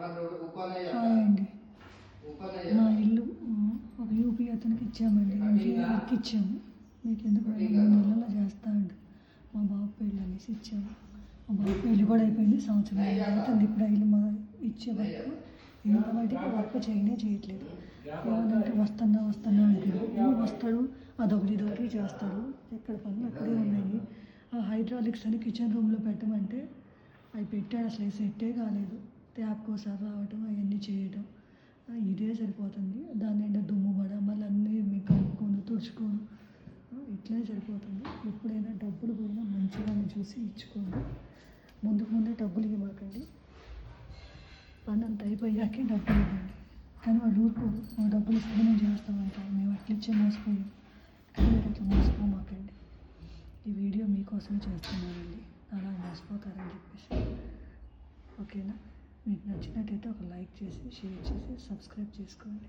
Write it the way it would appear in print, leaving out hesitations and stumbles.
Hi అండి. మా ఇల్లు ఒక యూపీ అతనికి ఇచ్చామండి. ఇంటికి ఇచ్చాము. మీకు ఎందుకు 3 నెలల్లో చేస్తా అండి. మా బాబు పెళ్ళి అనేసి ఇచ్చాము. మా బాబు పెళ్ళి కూడా అయిపోయింది. సంవత్సరం అవుతుంది. ఇప్పుడు ఇల్లు మా ఇచ్చే వరకు ఇంతవరకు వర్క్ చేయట్లేదు. ఏమంటే వస్తున్నా అంటాడు. వస్తాడు, అదొకటి చేస్తాడు. ఎక్కడ పనులు అక్కడే ఉన్నాయి. హైడ్రాలిక్స్ అని కిచెన్ రూమ్లో పెట్టమంటే అవి పెట్టాడు. అసలు సెట్టే కాలేదు. ట్యాప్కోసారి రావటం అవన్నీ చేయడం ఇదే సరిపోతుంది. దాని నిండా దుమ్ము పడ మళ్ళీ అన్నీ మీకు కనుక్కొని తుడుచుకోను ఇట్లనే సరిపోతుంది. ఎప్పుడైనా డబ్బులు పోయినా మంచిగా చూసి ఇచ్చుకోండి. ముందే డబ్బులు ఇవ్వకండి. పని అంత అయిపోయాకే డబ్బులు ఇవ్వండి. కానీ వాళ్ళు ఊరుకోరు. నువ్వు డబ్బులు ఇస్తే మేము చేస్తామంటారు. మేము అట్లిచ్చే మోసపోయాం. కానీ మీరు అట్లా మోసపోమాకండి. ఈ వీడియో మీకోసమే చేస్తున్నానండి. అలా మోసపోతారని చెప్పేసి. ఓకేనా? మీకు నచ్చినట్టయితే ఒక లైక్ చేసి షేర్ చేసి సబ్స్క్రైబ్ చేసుకోండి.